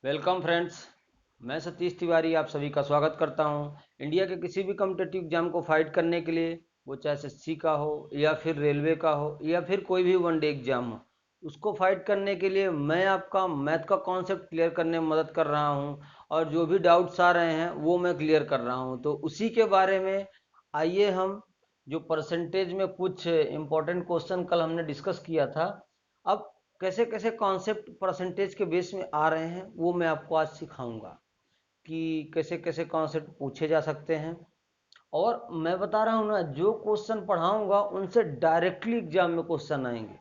Welcome friends. मैं सतीश तिवारी आप सभी का स्वागत करता हूं। इंडिया के किसी भी कॉम्पिटिटिव एग्जाम को फाइट करने के लिए, वो चाहे एसएससी का हो या फिर रेलवे का हो या फिर कोई भी वनडे एग्जाम हो, उसको फाइट करने के लिए मैं आपका मैथ का कॉन्सेप्ट क्लियर करने में मदद कर रहा हूं। और जो भी डाउट्स आ रहे हैं वो मैं क्लियर कर रहा हूं, तो उसी के बारे में आइए हम जो परसेंटेज में कुछ इंपॉर्टेंट क्वेश्चन कल हमने डिस्कस किया था, अब कैसे कैसे कॉन्सेप्ट परसेंटेज के बेस में आ रहे हैं वो मैं आपको आज सिखाऊंगा कि कैसे कैसे कॉन्सेप्ट पूछे जा सकते हैं। और मैं बता रहा हूं ना, जो क्वेश्चन पढ़ाऊंगा उनसे डायरेक्टली एग्जाम में क्वेश्चन आएंगे।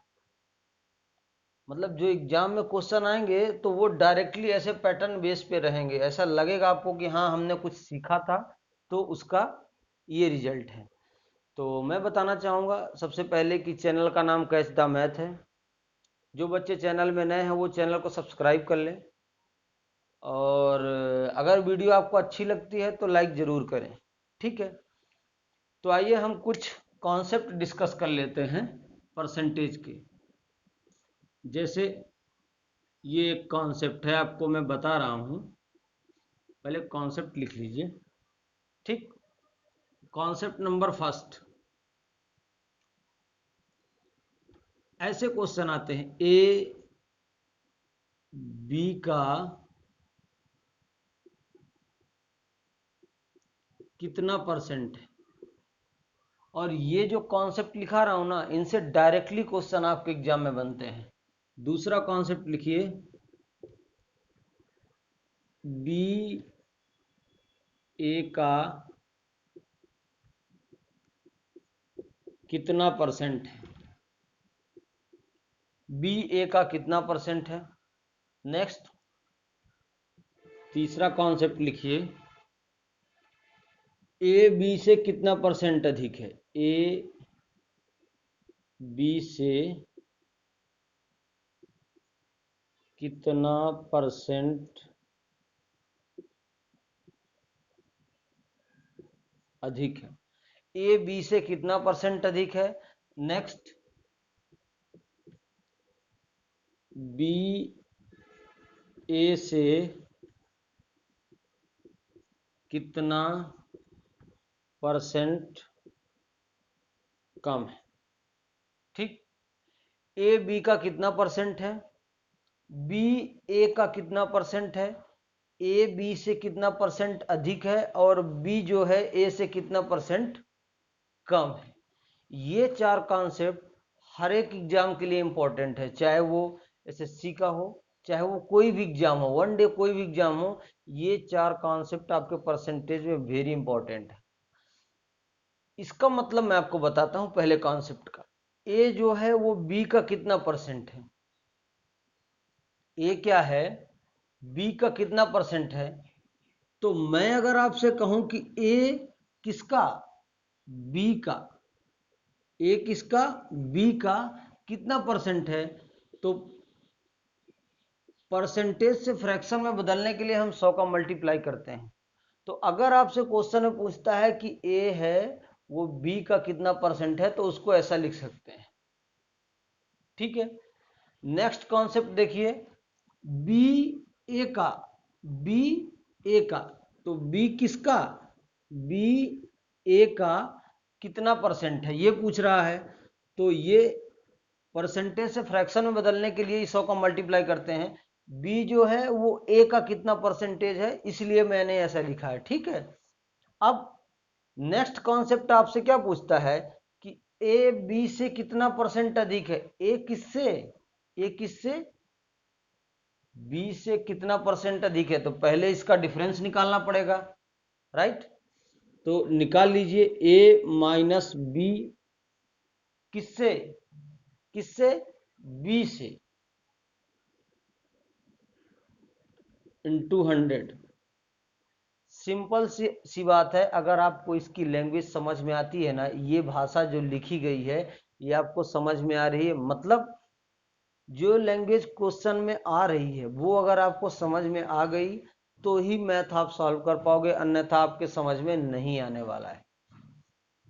मतलब जो एग्जाम में क्वेश्चन आएंगे तो वो डायरेक्टली ऐसे पैटर्न बेस पे रहेंगे, ऐसा लगेगा आपको कि हाँ हमने कुछ सीखा था, तो उसका ये रिजल्ट है। तो मैं बताना चाहूँगा सबसे पहले कि चैनल का नाम कैच द मैथ है। जो बच्चे चैनल में नए हैं वो चैनल को सब्सक्राइब कर लें, और अगर वीडियो आपको अच्छी लगती है तो लाइक ज़रूर करें। ठीक है, तो आइए हम कुछ कॉन्सेप्ट डिस्कस कर लेते हैं परसेंटेज के। जैसे ये एक कॉन्सेप्ट है, आपको मैं बता रहा हूँ, पहले कॉन्सेप्ट लिख लीजिए। ठीक, कॉन्सेप्ट नंबर फर्स्ट, ऐसे क्वेश्चन आते हैं ए बी का कितना परसेंट है। और ये जो कॉन्सेप्ट लिखा रहा हूं ना, इनसे डायरेक्टली क्वेश्चन आपके एग्जाम में बनते हैं। दूसरा कॉन्सेप्ट लिखिए, बी ए का कितना परसेंट है। बी ए का कितना परसेंट है। नेक्स्ट, तीसरा कॉन्सेप्ट लिखिए, ए बी से कितना परसेंट अधिक है। ए बी से कितना परसेंट अधिक है। ए बी से कितना परसेंट अधिक है। नेक्स्ट, बी ए से कितना परसेंट कम है। ठीक, ए बी का कितना परसेंट है, बी ए का कितना परसेंट है, ए बी से कितना परसेंट अधिक है, और बी जो है ए से कितना परसेंट कम है। ये चार कॉन्सेप्ट हर एक एग्जाम के लिए इंपॉर्टेंट है, चाहे वो एसएससी का हो, चाहे वो कोई भी एग्जाम हो, वन डे कोई भी एग्जाम हो। ये चार कॉन्सेप्ट आपके परसेंटेज में वेरी इंपॉर्टेंट है। इसका मतलब मैं आपको बताता हूं पहले कॉन्सेप्ट का। ए जो है वो बी का कितना परसेंट है। ए क्या है, बी का कितना परसेंट है। तो मैं अगर आपसे कहूं कि ए किसका, बी का, ए किसका, बी का कितना परसेंट है, तो परसेंटेज से फ्रैक्शन में बदलने के लिए हम 100 का मल्टीप्लाई करते हैं। तो अगर आपसे क्वेश्चन में पूछता है कि ए है वो बी का कितना परसेंट है, तो उसको ऐसा लिख सकते हैं। ठीक है, नेक्स्ट कॉन्सेप्ट देखिए, बी ए का, बी ए का, तो बी किसका, बी ए का कितना परसेंट है ये पूछ रहा है। तो ये परसेंटेज से फ्रैक्शन में बदलने के लिए 100 का मल्टीप्लाई करते हैं। बी जो है वो ए का कितना परसेंटेज है, इसलिए मैंने ऐसा लिखा है। ठीक है, अब नेक्स्ट कॉन्सेप्ट आपसे क्या पूछता है कि ए बी से कितना परसेंट अधिक है। ए किससे, ए किससे, बी से कितना परसेंट अधिक है, तो पहले इसका डिफरेंस निकालना पड़ेगा, राइट। तो निकाल लीजिए, ए माइनस बी किससे, किससे, बी से, इंटू 100। सिंपल सी बात है, अगर आपको इसकी लैंग्वेज समझ में आती है ना, ये भाषा जो लिखी गई है ये आपको समझ में आ रही है, मतलब जो लैंग्वेज क्वेश्चन में आ रही है वो अगर आपको समझ में आ गई तो ही मैथ आप सॉल्व कर पाओगे, अन्यथा आपके समझ में नहीं आने वाला है।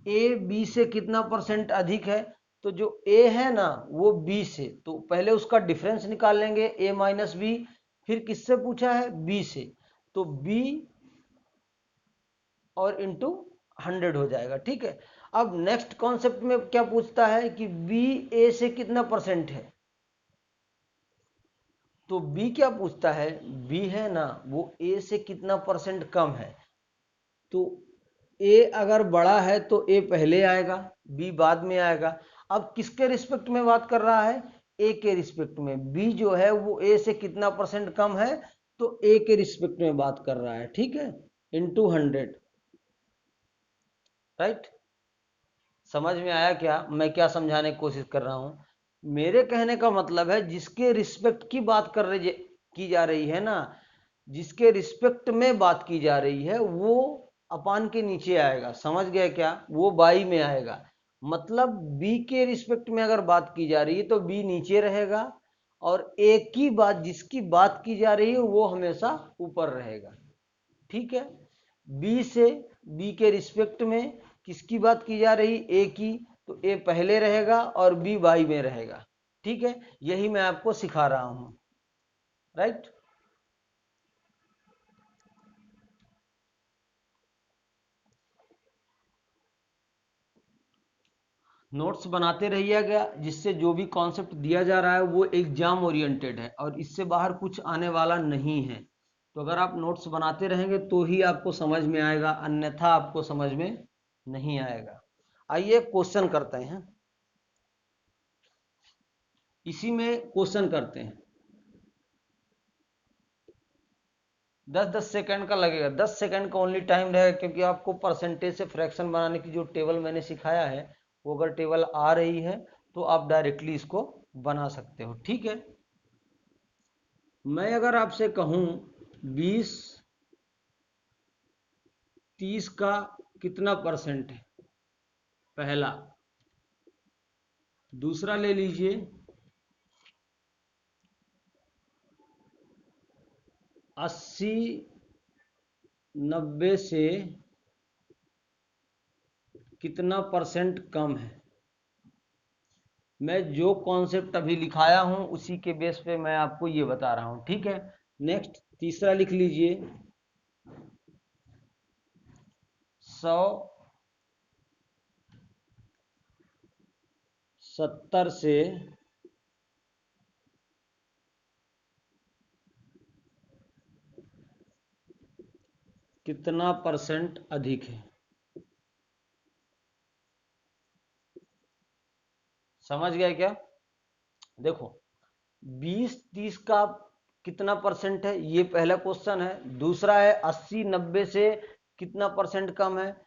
ए बी से कितना परसेंट अधिक है, तो जो ए है ना वो बी से, तो पहले उसका डिफरेंस निकाल लेंगे, ए माइनस बी। फिर किससे पूछा है, बी से, तो बी और इंटू 100 हो जाएगा। ठीक है, अब नेक्स्ट कॉन्सेप्ट में क्या पूछता है कि बी ए से कितना परसेंट है, तो बी क्या पूछता है, बी है ना वो ए से कितना परसेंट कम है, तो ए अगर बड़ा है तो ए पहले आएगा, बी बाद में आएगा। अब किसके रिस्पेक्ट में बात कर रहा है, ए के रिस्पेक्ट में, बी जो है वो ए से कितना परसेंट कम है, तो ए के रिस्पेक्ट में बात कर रहा है। ठीक है, इंटू 100, राइट। समझ में आया क्या मैं क्या समझाने की कोशिश कर रहा हूं, मेरे कहने का मतलब है जिसके रिस्पेक्ट की बात की जा रही है ना, जिसके रिस्पेक्ट में बात की जा रही है वो अपान के नीचे आएगा, समझ गए क्या, वो बाई में आएगा। मतलब बी के रिस्पेक्ट में अगर बात की जा रही है तो बी नीचे रहेगा, और ए की बात, जिसकी बात की जा रही है वो हमेशा ऊपर रहेगा। ठीक है, बी से, बी के रिस्पेक्ट में किसकी बात की जा रही, ए की, तो ए पहले रहेगा और बी बाई में रहेगा। ठीक है, यही मैं आपको सिखा रहा हूं, राइट। नोट्स बनाते रहिएगा, जिससे जो भी कॉन्सेप्ट दिया जा रहा है वो एग्जाम ओरिएंटेड है और इससे बाहर कुछ आने वाला नहीं है। तो अगर आप नोट्स बनाते रहेंगे तो ही आपको समझ में आएगा, अन्यथा आपको समझ में नहीं आएगा। आइए क्वेश्चन करते हैं, इसी में क्वेश्चन करते हैं। 10-10 सेकंड का लगेगा, 10 सेकंड का ओनली टाइम रहेगा, क्योंकि आपको परसेंटेज से फ्रैक्शन बनाने की जो टेबल मैंने सिखाया है वो अगर टेबल आ रही है तो आप डायरेक्टली इसको बना सकते हो। ठीक है, मैं अगर आपसे कहूं 20 30 का कितना परसेंट है, पहला। दूसरा ले लीजिए 80 90 से कितना परसेंट कम है। मैं जो कॉन्सेप्ट अभी लिखाया हूं उसी के बेस पे मैं आपको ये बता रहा हूं। ठीक है, नेक्स्ट तीसरा लिख लीजिए 170 से कितना परसेंट अधिक है। समझ गए क्या, देखो 20-30 का कितना परसेंट है, ये पहला क्वेश्चन है। दूसरा है 80-90 से कितना परसेंट कम है।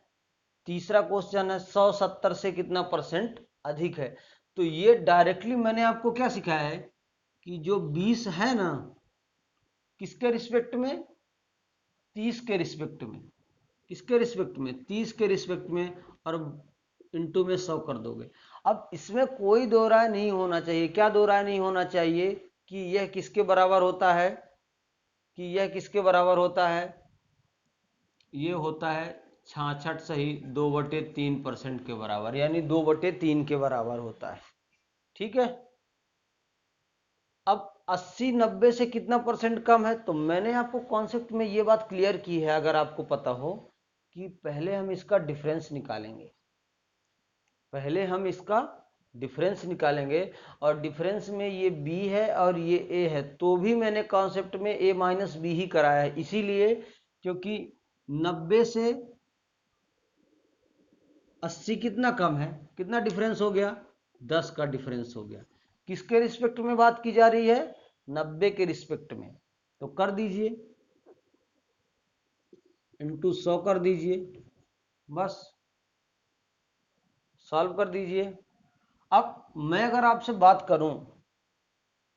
तीसरा क्वेश्चन है 170 से कितना परसेंट अधिक है। तो ये डायरेक्टली मैंने आपको क्या सिखाया है कि जो 20 है ना, किसके रिस्पेक्ट में, 30 के रिस्पेक्ट में, किसके रिस्पेक्ट में, 30 के रिस्पेक्ट में, और इंटू में 100 कर दोगे। अब इसमें कोई दो राय नहीं होना चाहिए, क्या दो राय नहीं होना चाहिए, कि यह किसके बराबर होता है, कि यह किसके बराबर होता है, ये होता है 66 सही 2/3% के बराबर, यानी 2/3 के बराबर होता है। ठीक है, अब 80-90 से कितना परसेंट कम है, तो मैंने आपको कॉन्सेप्ट में ये बात क्लियर की है, अगर आपको पता हो, कि पहले हम इसका डिफरेंस निकालेंगे, पहले हम इसका डिफरेंस निकालेंगे, और डिफरेंस में ये b है और ये a है, तो भी मैंने कॉन्सेप्ट में a माइनस बी ही कराया है, इसीलिए क्योंकि 90 से 80 कितना कम है, कितना डिफरेंस हो गया, 10 का डिफरेंस हो गया। किसके रिस्पेक्ट में बात की जा रही है, 90 के रिस्पेक्ट में, तो कर दीजिए इंटू 100 कर दीजिए, बस सॉल्व कर दीजिए। अब मैं अगर आपसे बात करूं,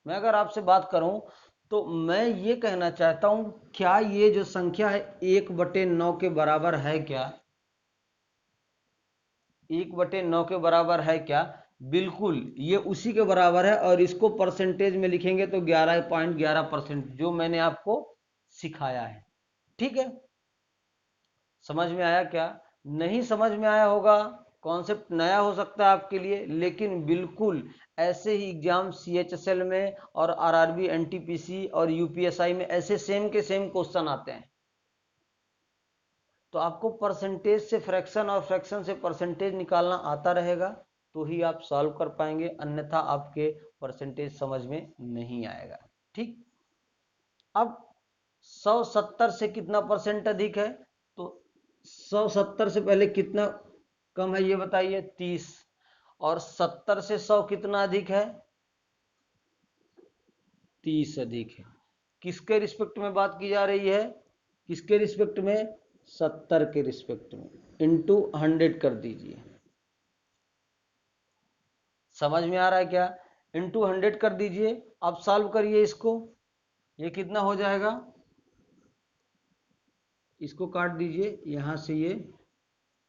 मैं अगर आपसे बात करूं तो मैं ये कहना चाहता हूं, क्या ये जो संख्या है 1/9 के बराबर है क्या, 1/9 के बराबर है क्या, बिल्कुल ये उसी के बराबर है, और इसको परसेंटेज में लिखेंगे तो 11.11%, जो मैंने आपको सिखाया है। ठीक है, समझ में आया क्या, नहीं समझ में आया होगा कॉन्सेप्ट नया हो सकता है आपके लिए, लेकिन बिल्कुल ऐसे ही एग्जाम CHSL में और RRB NTPC और UPSI में ऐसे सेम के सेम क्वेश्चन आते हैं। तो आपको परसेंटेज से फ्रैक्शन और फ्रैक्शन से परसेंटेज निकालना आता रहेगा तो ही आप सॉल्व कर पाएंगे, अन्यथा आपके परसेंटेज समझ में नहीं आएगा। ठीक, अब 170 से कितना परसेंट अधिक है, तो 170 से पहले कितना कम है ये बताइए, 30। और 70 से 100 कितना अधिक है, 30 अधिक है। किसके रिस्पेक्ट में बात की जा रही है, किसके रिस्पेक्ट में, 70 के रिस्पेक्ट में, इंटू 100 कर दीजिए। समझ में आ रहा है क्या, इंटू 100 कर दीजिए। अब सॉल्व करिए इसको, ये कितना हो जाएगा, इसको काट दीजिए यहां से ये,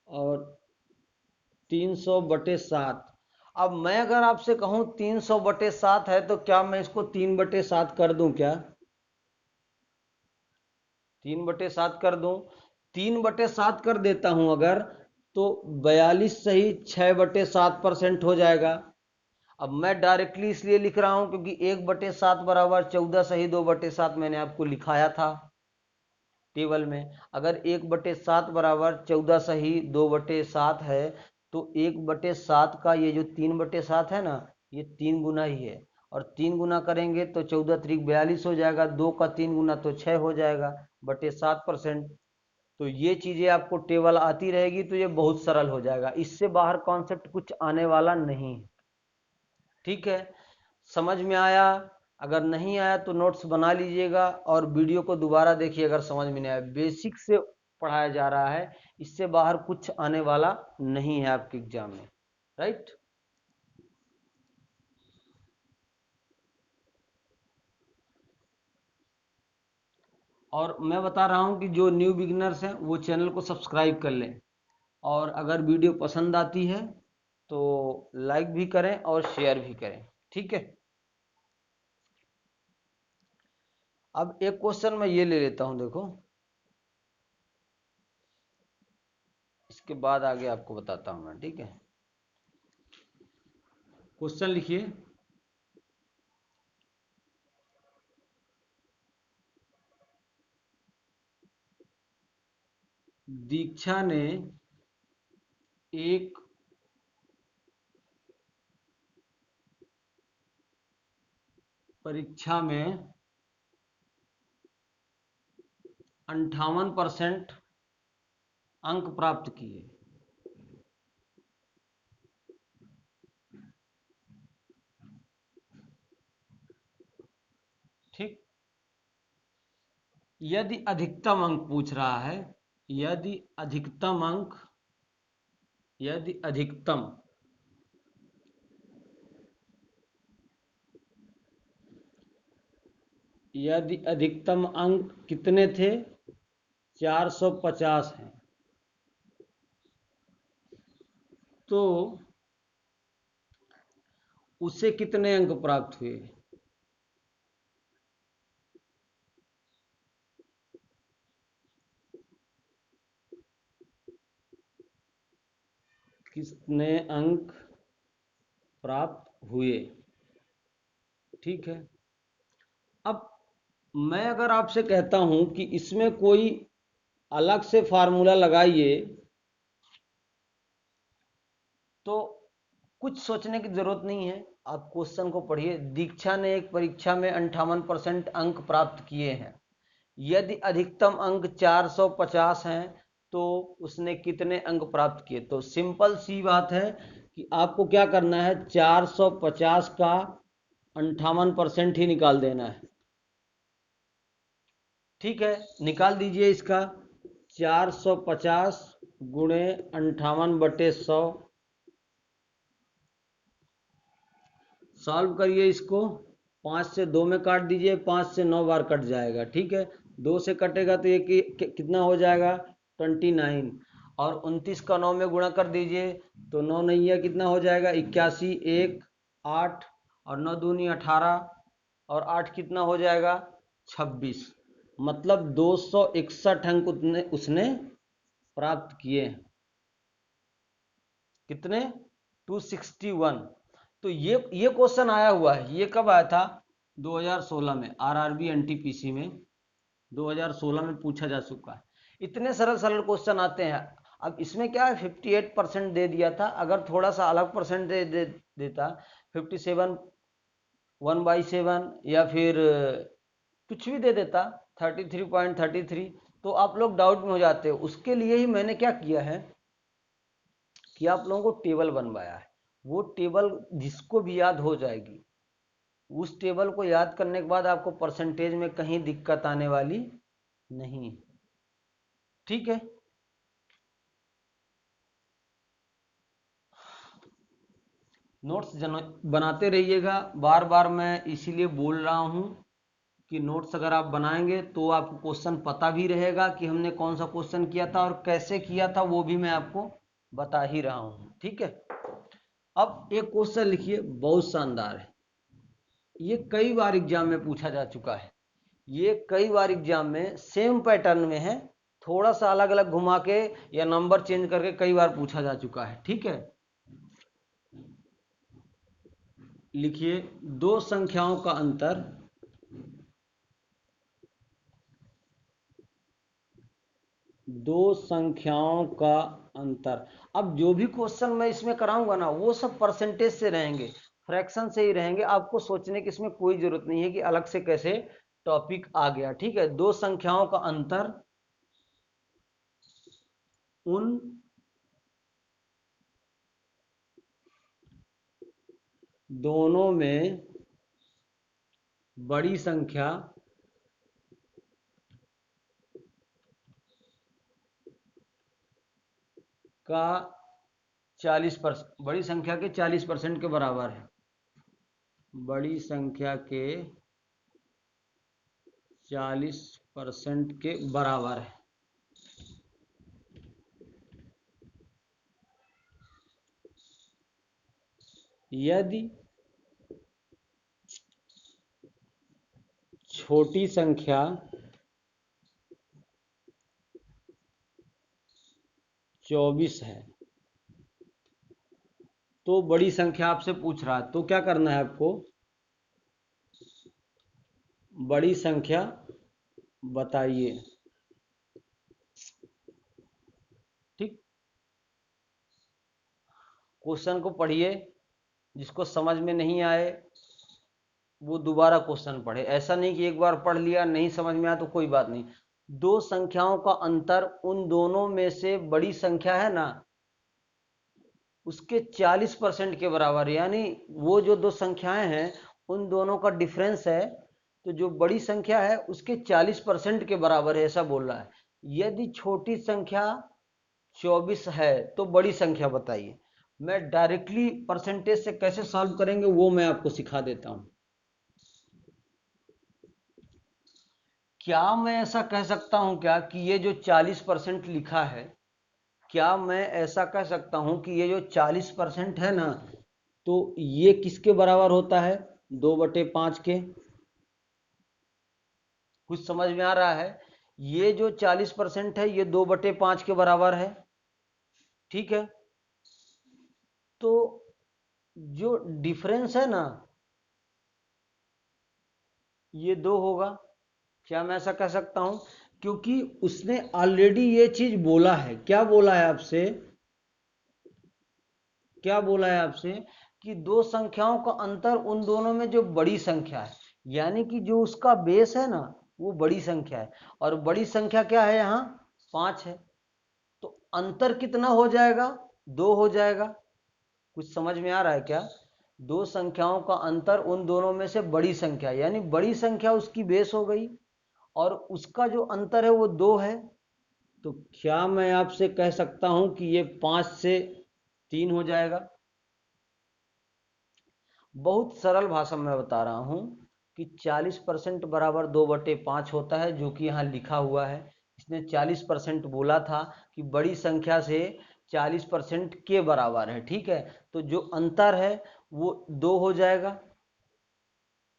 और 300/7। अब मैं अगर आपसे कहूं 300/7 है तो क्या मैं इसको 3/7 कर दूं क्या, 3/7 कर दूं, 3/7 कर देता हूं अगर, तो 42 सही 6/7% हो जाएगा। अब मैं डायरेक्टली इसलिए लिख रहा हूं क्योंकि 1/7 बराबर 14 सही 2/7 मैंने आपको लिखाया था टेबल में। अगर 1/7 बराबर 14 सही 2/7 है, तो 1/7 का ये जो 3/7 है ना, ये 3 गुना ही है, और 3 गुना करेंगे तो 14 त्रिक 42 हो जाएगा, 2 का 3 गुना तो 6 हो जाएगा बटे 7%। तो ये चीजें आपको टेबल आती रहेगी तो ये बहुत सरल हो जाएगा, इससे बाहर कॉन्सेप्ट कुछ आने वाला नहीं। ठीक है, समझ में आया, अगर नहीं आया तो नोट्स बना लीजिएगा और वीडियो को दोबारा देखिए अगर समझ में नहीं आया। बेसिक से पढ़ाया जा रहा है, इससे बाहर कुछ आने वाला नहीं है आपके एग्जाम में, राइट। और मैं बता रहा हूं कि जो न्यू बिगिनर्स हैं वो चैनल को सब्सक्राइब कर लें, और अगर वीडियो पसंद आती है तो लाइक भी करें और शेयर भी करें। ठीक है, अब एक क्वेश्चन मैं ये ले लेता हूं, देखो इसके बाद आगे आपको बताता हूं मैं। ठीक है, क्वेश्चन लिखिए, दीक्षा ने एक परीक्षा में 58% अंक प्राप्त किए। ठीक, यदि अधिकतम अंक पूछ रहा है, यदि अधिकतम अंक, यदि अधिकतम यदि अधिकतम अंक कितने थे, 450 हैं, तो उसे कितने अंक प्राप्त हुए। कितने अंक प्राप्त हुए। ठीक है, अब मैं अगर आपसे कहता हूं कि इसमें कोई अलग से फार्मूला लगाइए, तो कुछ सोचने की जरूरत नहीं है, आप क्वेश्चन को पढ़िए। दीक्षा ने एक परीक्षा में 58% अंक प्राप्त किए हैं, यदि अधिकतम अंक 450 हैं तो उसने कितने अंक प्राप्त किए। तो सिंपल सी बात है कि आपको क्या करना है, 450 का 58% ही निकाल देना है। ठीक है, निकाल दीजिए इसका, 450 गुणे 58/100। सॉल्व करिए इसको, 5 से 2 में काट दीजिए, 5 से 9 बार कट जाएगा। ठीक है, 2 से कटेगा तो ये कितना हो जाएगा, 29। और 29 का 9 में गुणा कर दीजिए तो 9 नहीं है, कितना हो जाएगा, 81, 1 8 और 9 दूनी 18, और 8 कितना हो जाएगा, 26। मतलब 261 अंक उसने प्राप्त किए हैं। कितने? 261। तो ये क्वेश्चन आया हुआ है, ये कब आया था? 2016 में, आरआरबी एनटीपीसी में 2016 में पूछा जा चुका है। इतने सरल सरल क्वेश्चन आते हैं। अब इसमें क्या है, 58% दे दिया था, अगर थोड़ा सा अलग परसेंट देता 57 1/7 या फिर कुछ भी दे देता 33.33, तो आप लोग डाउट में हो जाते हो। उसके लिए ही मैंने क्या किया है कि आप लोगों को टेबल बनवाया है। वो टेबल जिसको भी याद हो जाएगी, उस टेबल को याद करने के बाद आपको परसेंटेज में कहीं दिक्कत आने वाली नहीं। ठीक है, नोट्स बनाते रहिएगा। बार बार मैं इसीलिए बोल रहा हूं कि नोट्स अगर आप बनाएंगे तो आपको क्वेश्चन पता भी रहेगा कि हमने कौन सा क्वेश्चन किया था और कैसे किया था, वो भी मैं आपको बता ही रहा हूं। ठीक है, अब एक क्वेश्चन लिखिए, बहुत शानदार है। ये कई बार एग्जाम में पूछा जा चुका है, ये कई बार एग्जाम में सेम पैटर्न में है, थोड़ा सा अलग अलग घुमा के या नंबर चेंज करके कई बार पूछा जा चुका है। ठीक है, लिखिए, दो संख्याओं का अंतर दो संख्याओं का अंतर। अब जो भी क्वेश्चन मैं इसमें कराऊंगा ना, वो सब परसेंटेज से रहेंगे, फ्रैक्शन से ही रहेंगे। आपको सोचने की इसमें कोई जरूरत नहीं है कि अलग से कैसे टॉपिक आ गया। ठीक है, दो संख्याओं का अंतर उन दोनों में बड़ी संख्या का 40%, बड़ी संख्या के 40% के बराबर है। बड़ी संख्या के 40% के बराबर है। यदि छोटी संख्या 24 है, तो बड़ी संख्या आपसे पूछ रहा है, तो क्या करना है आपको? बड़ी संख्या बताइए। ठीक, क्वेश्चन को पढ़िए, जिसको समझ में नहीं आए वो दोबारा क्वेश्चन पढ़े। ऐसा नहीं कि एक बार पढ़ लिया नहीं समझ में आया तो कोई बात नहीं। दो संख्याओं का अंतर उन दोनों में से बड़ी संख्या है ना, उसके 40% के बराबर, यानी वो जो दो संख्याएं हैं उन दोनों का डिफरेंस है, तो जो बड़ी संख्या है उसके 40% के बराबर है, ऐसा बोल रहा है। यदि छोटी संख्या 24 है तो बड़ी संख्या बताइए। मैं डायरेक्टली परसेंटेज से कैसे सॉल्व करेंगे वो मैं आपको सिखा देता हूं। क्या मैं ऐसा कह सकता हूं क्या कि ये जो 40% लिखा है, क्या मैं ऐसा कह सकता हूं कि ये जो 40% है ना, तो ये किसके बराबर होता है? 2/5 के। कुछ समझ में आ रहा है? ये जो 40% है ये 2/5 के बराबर है। ठीक है, तो जो डिफरेंस है ना, ये 2 होगा। क्या मैं ऐसा कह सकता हूं? क्योंकि उसने ऑलरेडी ये चीज बोला है। क्या बोला है आपसे? क्या बोला है आपसे? कि दो संख्याओं का अंतर उन दोनों में जो बड़ी संख्या है, यानी कि जो उसका बेस है ना वो बड़ी संख्या है, और बड़ी संख्या क्या है यहाँ? 5 है। तो अंतर कितना हो जाएगा? 2 हो जाएगा। कुछ समझ में आ रहा है क्या? दो संख्याओं का अंतर उन दोनों में से बड़ी संख्या, यानी बड़ी संख्या उसकी बेस हो गई, और उसका जो अंतर है वो 2 है। तो क्या मैं आपसे कह सकता हूं कि ये 5 से 3 हो जाएगा? बहुत सरल भाषा में बता रहा हूं कि 40% बराबर 2/5 होता है, जो कि यहाँ लिखा हुआ है। इसने 40% बोला था कि बड़ी संख्या से 40% के बराबर है। ठीक है, तो जो अंतर है वो 2 हो जाएगा,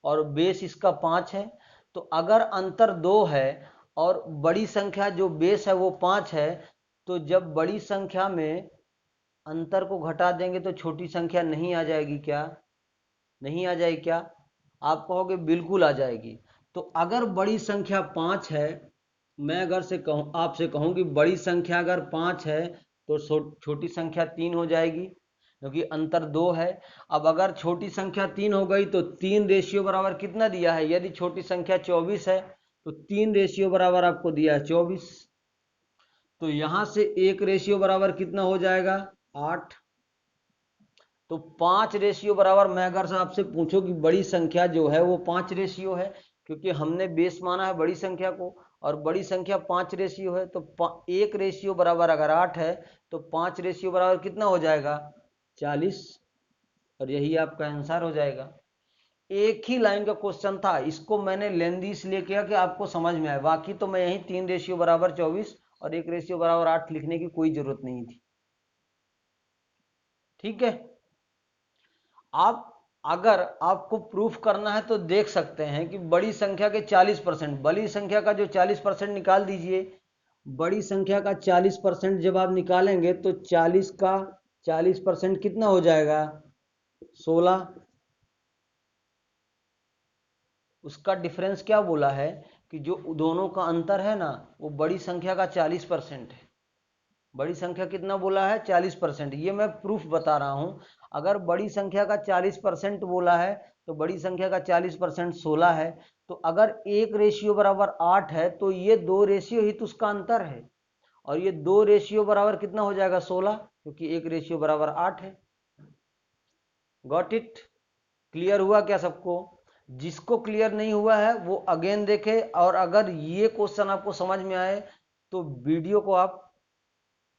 और बेस इसका 5 है। तो अगर अंतर 2 है और बड़ी संख्या जो बेस है वो 5 है, तो जब बड़ी संख्या में अंतर को घटा देंगे तो छोटी संख्या नहीं आ जाएगी क्या? नहीं आ जाएगी क्या? आप कहोगे बिल्कुल आ जाएगी। तो अगर बड़ी संख्या 5 है, मैं अगर से कहूँ आपसे कहूँ कि बड़ी संख्या अगर 5 है तो छोटी संख्या 3 हो जाएगी, क्योंकि अंतर 2 है। अब अगर छोटी संख्या 3 हो गई तो 3 रेशियो बराबर कितना दिया है? यदि छोटी संख्या 24 है तो 3 रेशियो बराबर आपको दिया है 24। तो यहां से 1 रेशियो बराबर कितना हो जाएगा? 8। तो 5 रेशियो बराबर, मैं अगर से आपसे पूछूं कि बड़ी संख्या जो है वो 5 रेशियो है, क्योंकि हमने बेस माना है बड़ी संख्या को, और बड़ी संख्या 5 रेशियो है, तो 1 रेशियो बराबर अगर 8 है तो 5 रेशियो बराबर कितना हो जाएगा? 40। और यही आपका आंसर हो जाएगा। एक ही लाइन का क्वेश्चन था, इसको मैंने लेंदी इसलिए किया कि आपको समझ में आए, बाकी तो मैं यही 3 रेशियो बराबर 24 और 1 रेशियो बराबर 8 लिखने की कोई जरूरत नहीं थी। ठीक है। आप अगर आपको प्रूफ करना है तो देख सकते हैं कि बड़ी संख्या के 40%, बड़ी संख्या का जो 40% निकाल दीजिए। बड़ी संख्या का 40% जब आप निकालेंगे तो 40 का 40% कितना हो जाएगा? 16। उसका डिफरेंस क्या बोला है कि जो दोनों का अंतर है ना वो बड़ी संख्या का 40% है। बड़ी संख्या कितना बोला है? 40%। ये मैं प्रूफ बता रहा हूं। अगर बड़ी संख्या का 40% बोला है तो बड़ी संख्या का 40% 16 है। तो अगर 1 रेशियो बराबर 8 है तो ये 2 रेशियो ही तो उसका अंतर है, और ये 2 रेशियो बराबर कितना हो जाएगा? 16, क्योंकि 1 रेशियो बराबर 8 है। Got it? क्लियर हुआ क्या सबको? जिसको क्लियर नहीं हुआ है वो अगेन देखे, और अगर ये क्वेश्चन आपको समझ में आए तो वीडियो को आप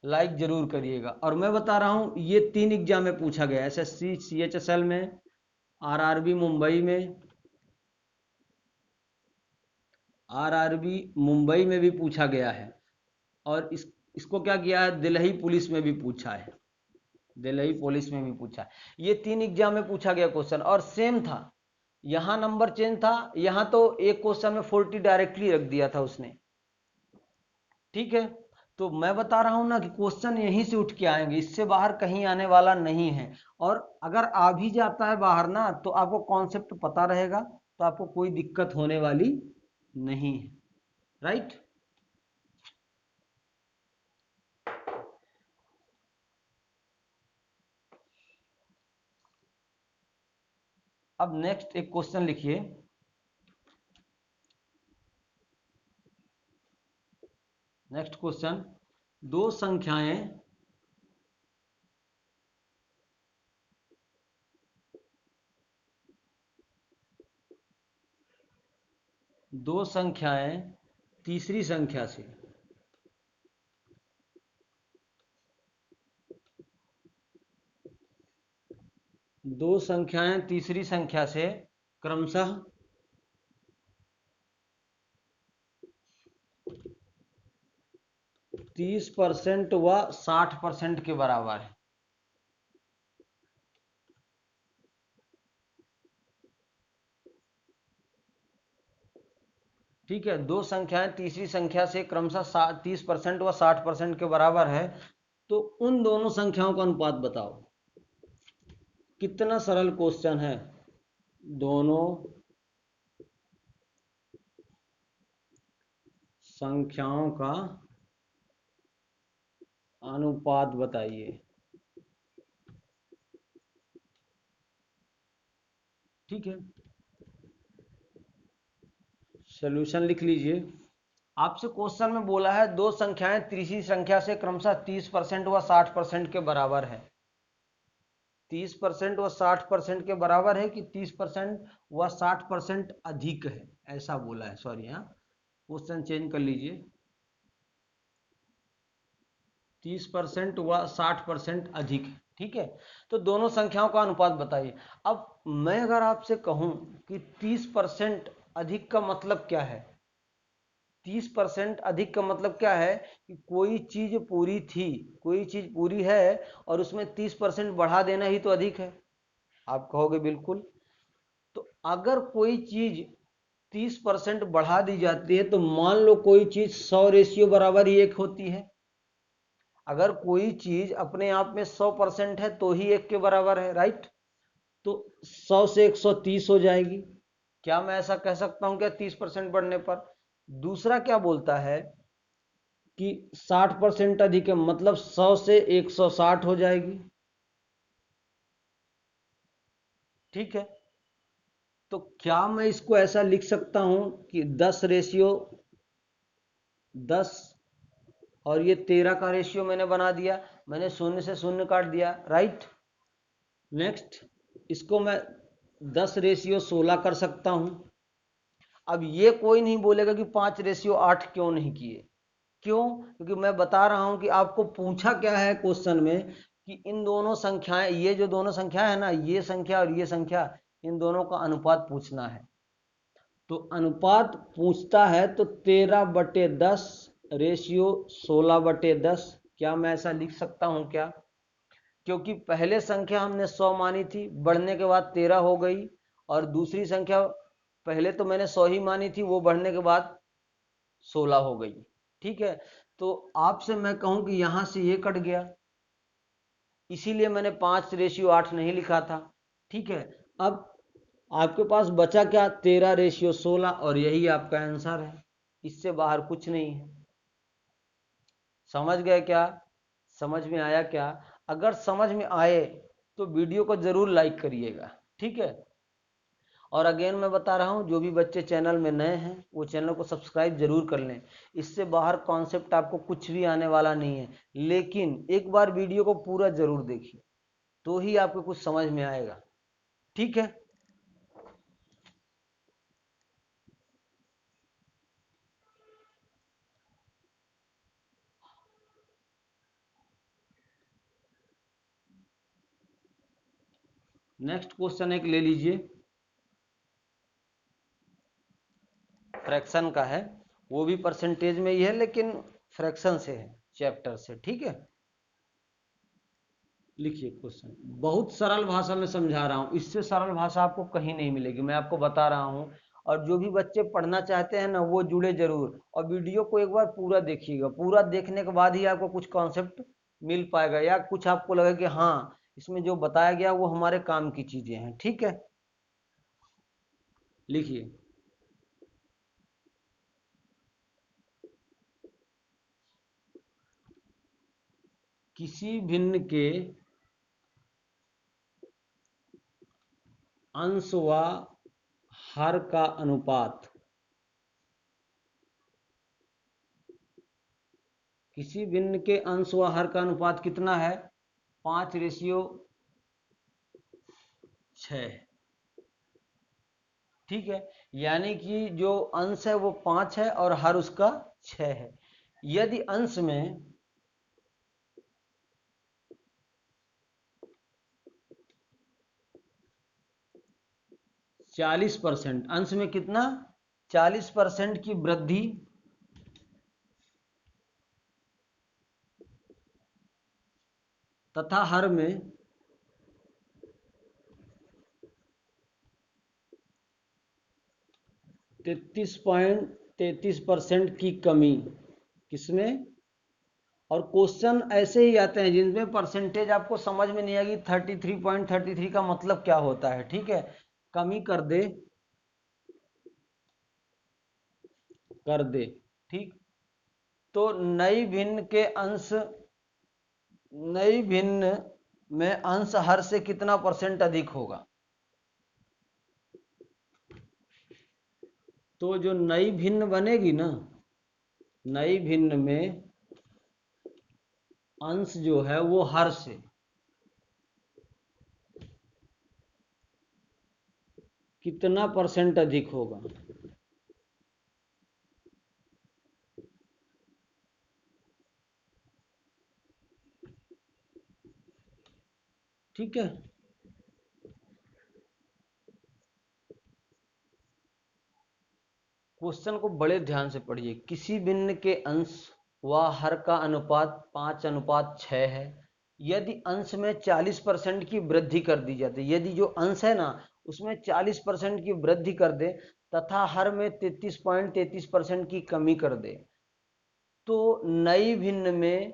लाइक जरूर करिएगा। और मैं बता रहा हूं ये 3 एग्जाम में पूछा गया, एसएससी सीएचएसएल में, आरआरबी मुंबई में, आरआरबी मुंबई में भी पूछा गया है, और इसको क्या किया है, दिल्ली पुलिस में भी पूछा है, दिल्ली पुलिस में भी पूछा है। ये 3 एग्जाम में पूछा गया क्वेश्चन, और सेम था। यहां नंबर चेंज था, यहां तो एक क्वेश्चन में 40 डायरेक्टली रख दिया था उसने। ठीक है। तो मैं बता रहा हूं ना कि क्वेश्चन यहीं से उठ के आएंगे, इससे बाहर कहीं आने वाला नहीं है। और अगर आ भी जाता है बाहर ना तो आपको कॉन्सेप्ट पता रहेगा, तो आपको कोई दिक्कत होने वाली नहीं है। राइट। अब नेक्स्ट एक क्वेश्चन लिखिए। नेक्स्ट क्वेश्चन, दो संख्याएं तीसरी संख्या से तीसरी संख्या से क्रमशः 30% व 60% के बराबर है। ठीक है। दो संख्याएं तीसरी संख्या से क्रमशः 30% व 60% के बराबर है, तो उन दोनों संख्याओं का अनुपात बताओ। कितना सरल क्वेश्चन है। दोनों संख्याओं का अनुपात बताइए। ठीक है, सॉल्यूशन लिख लीजिए। आपसे क्वेश्चन में बोला है दो संख्याएं तीसरी संख्या से क्रमशः 30% व 60% के बराबर है। 30% व 60% के बराबर है कि 30% व 60% अधिक है, ऐसा बोला है। सॉरी, हाँ, क्वेश्चन चेंज कर लीजिए। 30% व 60% अधिक है। ठीक है। तो दोनों संख्याओं का अनुपात बताइए। अब मैं अगर आपसे कहूं कि 30% अधिक का मतलब क्या है, 30% अधिक का मतलब क्या है कि कोई चीज पूरी थी, कोई चीज पूरी है और उसमें 30% बढ़ा देना ही तो अधिक है। आप कहोगे बिल्कुल। तो अगर कोई चीज 30% बढ़ा दी जाती है तो मान लो कोई चीज 100 रेशियो बराबर ही एक होती है। अगर कोई चीज अपने आप में 100% है तो ही 1 के बराबर है, राइट। तो 100 से 130 हो जाएगी। क्या मैं ऐसा कह सकता हूं क्या 30% बढ़ने पर? दूसरा क्या बोलता है कि 60% अधिक है, मतलब 100 से 160 हो जाएगी। ठीक है, तो क्या मैं इसको ऐसा लिख सकता हूं कि 10:10 और ये 13 का रेशियो मैंने बना दिया, मैंने शून्य से शून्य काट दिया, राइट। नेक्स्ट, इसको मैं 10:16 कर सकता हूं। अब ये कोई नहीं बोलेगा कि 5:8 क्यों नहीं किए। क्यों? क्योंकि मैं बता रहा हूं कि आपको पूछा क्या है क्वेश्चन में कि इन दोनों संख्याएं, ये जो दोनों संख्या है ना, ये संख्या और ये संख्या, इन दोनों का अनुपात पूछना है। तो अनुपात पूछता है तो 13/10 रेशियो 16/10। क्या मैं ऐसा लिख सकता हूं क्या? क्योंकि पहले संख्या हमने 100 मानी थी, बढ़ने के बाद 13 हो गई, और दूसरी संख्या पहले तो मैंने 100 ही मानी थी, वो बढ़ने के बाद 16 हो गई। ठीक है, तो आपसे मैं कहूं कि यहां से ये कट गया, इसीलिए मैंने 5:8 नहीं लिखा था। ठीक है, अब आपके पास बचा क्या? 13:16, और यही आपका आंसर है, इससे बाहर कुछ नहीं है। समझ गए क्या? समझ में आया क्या? अगर समझ में आए तो वीडियो को जरूर लाइक करिएगा, ठीक है। और अगेन मैं बता रहा हूं, जो भी बच्चे चैनल में नए हैं वो चैनल को सब्सक्राइब जरूर कर लें। इससे बाहर कॉन्सेप्ट आपको कुछ भी आने वाला नहीं है, लेकिन एक बार वीडियो को पूरा जरूर देखिए, तो ही आपको कुछ समझ में आएगा। ठीक है, नेक्स्ट क्वेश्चन एक ले लीजिए, फ्रैक्शन का है, वो भी परसेंटेज में ही है लेकिन फ्रैक्शन से है, चैप्टर से। ठीक है, लिखिए क्वेश्चन। बहुत सरल भाषा में समझा रहा हूं, इससे सरल भाषा आपको कहीं नहीं मिलेगी, मैं आपको बता रहा हूं। और जो भी बच्चे पढ़ना चाहते हैं ना, वो जुड़े जरूर, और वीडियो को एक बार पूरा देखिएगा। पूरा देखने के बाद ही आपको कुछ कॉन्सेप्ट मिल पाएगा, या कुछ आपको लगे कि हाँ, इसमें जो बताया गया वो हमारे काम की चीजें हैं। ठीक है, लिखिए। किसी भिन्न के अंश व हर का अनुपात, किसी भिन्न के अंश व हर का अनुपात कितना है? 5:6। ठीक है, यानी कि जो अंश है वो 5 है और हर उसका 6 है। यदि अंश में 40%, अंश में कितना? 40% की वृद्धि तथा हर में 33.33% की कमी, किसमें? और क्वेश्चन ऐसे ही आते हैं जिनमें परसेंटेज आपको समझ में नहीं आएगी, 33.33 का मतलब क्या होता है। ठीक है, कमी कर दे, कर दे। ठीक, तो नई भिन्न के अंश, नई भिन्न में अंश हर से कितना परसेंट अधिक होगा? तो जो नई भिन्न बनेगी ना, नई भिन्न में अंश जो है वो हर से कितना परसेंट अधिक होगा? ठीक है, क्वेश्चन को बड़े ध्यान से पढ़िए। किसी भिन्न के अंश व हर का अनुपात 5:6 है, यदि अंश में 40% की वृद्धि कर दी जाती है, यदि जो अंश है ना उसमें 40% की वृद्धि कर दे तथा हर में 33.33% की कमी कर दे, तो नई भिन्न में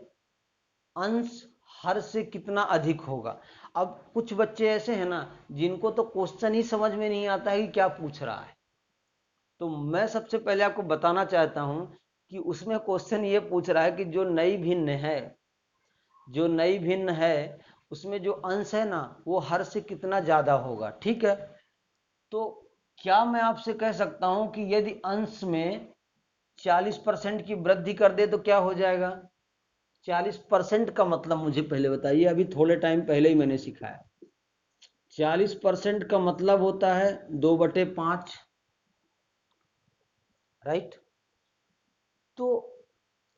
अंश हर से कितना अधिक होगा। अब कुछ बच्चे ऐसे हैं ना जिनको तो क्वेश्चन ही समझ में नहीं आता है कि क्या पूछ रहा है। तो मैं सबसे पहले आपको बताना चाहता हूं कि उसमें क्वेश्चन ये पूछ रहा है कि जो नई भिन्न है उसमें जो अंश है ना वो हर से कितना ज्यादा होगा। ठीक है, तो क्या मैं आपसे कह सकता हूं कि यदि अंश में 40% की वृद्धि कर दे तो क्या हो जाएगा? 40% का मतलब मुझे पहले बताइए, अभी थोड़े टाइम पहले ही मैंने सिखाया। 40% का मतलब होता है 2/5, राइट। तो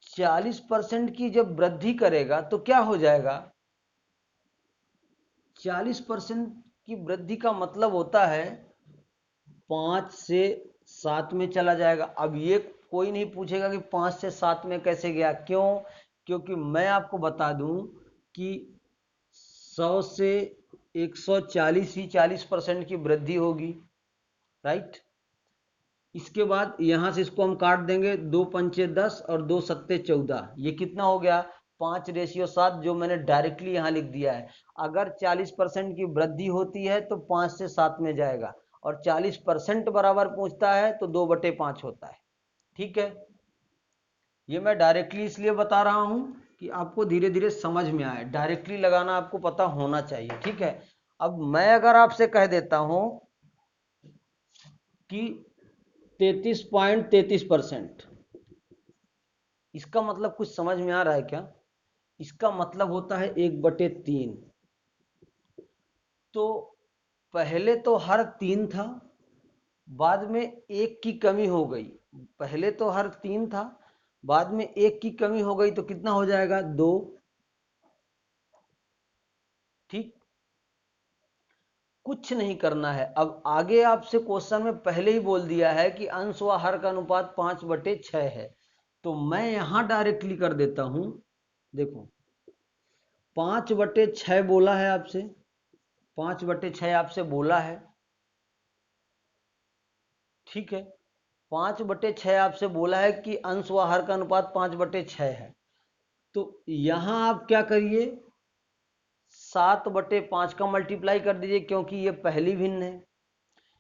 40% की जब वृद्धि करेगा तो क्या हो जाएगा? 40% की वृद्धि का मतलब होता है 5 से 7 में चला जाएगा। अब ये कोई नहीं पूछेगा कि 5 से 7 में कैसे गया, क्यों? क्योंकि मैं आपको बता दूं कि 100 से 140 ही 40% की वृद्धि होगी, राइट। इसके बाद यहां से इसको हम काट देंगे, 2 पंचे 10 और 2 सत्ते 14, ये कितना हो गया? 5:7, जो मैंने डायरेक्टली यहां लिख दिया है। अगर 40% की वृद्धि होती है तो 5 से 7 में जाएगा, और 40% बराबर पूछता है तो 2/5 होता है। ठीक है, ये मैं डायरेक्टली इसलिए बता रहा हूं कि आपको धीरे धीरे समझ में आए। डायरेक्टली लगाना आपको पता होना चाहिए। ठीक है, अब मैं अगर आपसे कह देता हूं कि 33.33%, इसका मतलब कुछ समझ में आ रहा है क्या? इसका मतलब होता है 1/3। तो पहले तो हर 3 था, बाद में 1 की कमी हो गई। पहले तो हर 3 था, बाद में 1 की कमी हो गई, तो कितना हो जाएगा? 2। ठीक, कुछ नहीं करना है। अब आगे आपसे क्वेश्चन में पहले ही बोल दिया है कि अंश व हर का अनुपात 5/6 है। तो मैं यहां डायरेक्टली कर देता हूं। देखो, 5/6 बोला है आपसे, 5/6 आपसे बोला है। ठीक है, 5/6 आपसे बोला है कि अंश व हर का अनुपात 5/6 है। तो यहां आप क्या करिए, 7/5 का मल्टीप्लाई कर दीजिए, क्योंकि ये पहली भिन्न है।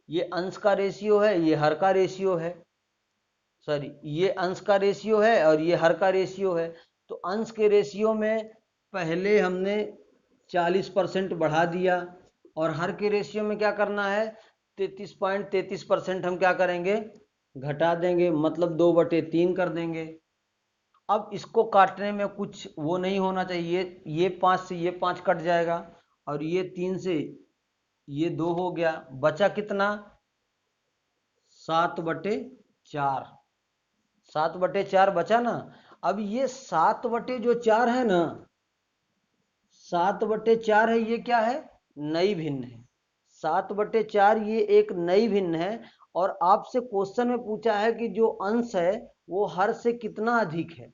ये अंश का रेशियो है, ये हर का रेशियो है। सॉरी, ये अंश का रेशियो है और ये हर का रेशियो है। तो अंश के रेशियो में पहले हमने 40% बढ़ा दिया, और हर के रेशियो में क्या करना है? 33.33% हम क्या करेंगे? घटा देंगे, मतलब 2/3 कर देंगे। अब इसको काटने में कुछ वो नहीं होना चाहिए। ये 5 से ये 5 कट जाएगा, और ये 3 से ये 2 हो गया, बचा कितना? 7/4। 7/4 बचा ना। अब ये 7/4 है ना, 7/4 है, ये क्या है? नई भिन्न है। 7/4 ये एक नई भिन्न है, और आपसे क्वेश्चन में पूछा है कि जो अंश है वो हर से कितना अधिक है।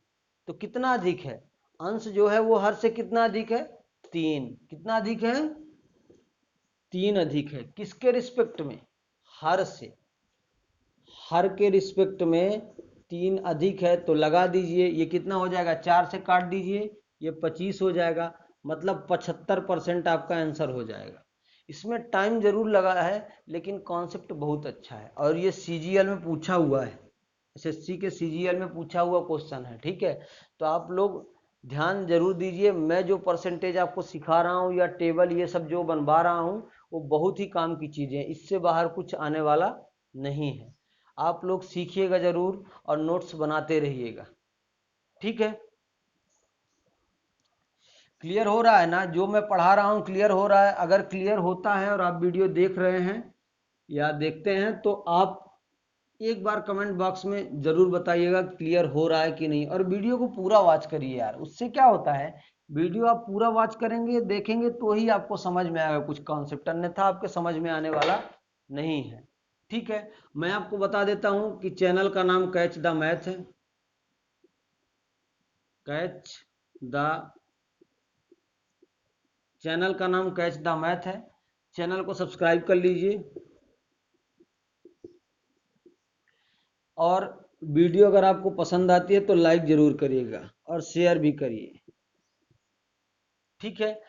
तो कितना अधिक है? अंश जो है वो हर से कितना अधिक है? 3। कितना अधिक है? 3 अधिक है। किसके रिस्पेक्ट में? हर से। हर के रिस्पेक्ट में 3 अधिक है, तो लगा दीजिए। ये कितना हो जाएगा? 4 से काट दीजिए, ये 25 हो जाएगा। मतलब 75% आपका आंसर हो जाएगा। इसमें टाइम जरूर लगा है, लेकिन कॉन्सेप्ट बहुत अच्छा है, और ये सीजीएल में पूछा हुआ है। एसएससी के सीजीएल में पूछा हुआ क्वेश्चन है। ठीक है, तो आप लोग ध्यान जरूर दीजिए। मैं जो परसेंटेज आपको सिखा रहा हूँ या टेबल ये सब जो बनवा रहा हूँ, वो बहुत ही काम की चीजें हैं। इससे बाहर कुछ आने वाला नहीं है। आप लोग सीखिएगा जरूर, और नोट्स बनाते रहिएगा। ठीक है, क्लियर हो रहा है ना? जो मैं पढ़ा रहा हूँ क्लियर हो रहा है? अगर क्लियर होता है और आप वीडियो देख रहे हैं या देखते हैं, तो आप एक बार कमेंट बॉक्स में जरूर बताइएगा क्लियर हो रहा है कि नहीं। और वीडियो को पूरा वॉच करिए यार, उससे क्या होता है, वीडियो आप पूरा वॉच करेंगे, देखेंगे, तो ही आपको समझ में आएगा कुछ कॉन्सेप्ट, अन्यथा आपके समझ में आने वाला नहीं है। ठीक है, मैं आपको बता देता हूं कि चैनल का नाम कैच द मैथ है। कैच द चैनल का नाम कैच द मैथ है। चैनल को सब्सक्राइब कर लीजिए, और वीडियो अगर आपको पसंद आती है तो लाइक जरूर करिएगा और शेयर भी करिए। ठीक है,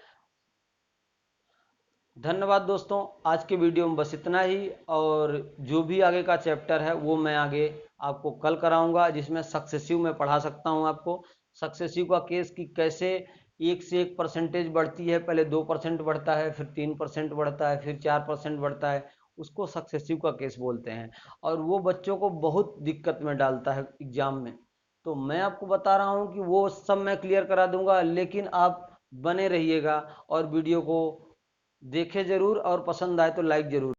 धन्यवाद दोस्तों। आज के वीडियो में बस इतना ही, और जो भी आगे का चैप्टर है वो मैं आगे आपको कल कराऊंगा, जिसमें सक्सेसिव में पढ़ा सकता हूं आपको। सक्सेसिव का केस कि कैसे एक से एक परसेंटेज बढ़ती है, पहले 2% बढ़ता है, फिर 3% बढ़ता है, फिर 4% बढ़ता है, उसको सक्सेसिव का केस बोलते हैं। और वो बच्चों को बहुत दिक्कत में डालता है एग्जाम में। तो मैं आपको बता रहा हूँ कि वो सब मैं क्लियर करा दूंगा, लेकिन आप बने रहिएगा और वीडियो को देखें जरूर, और पसंद आए तो लाइक जरूर।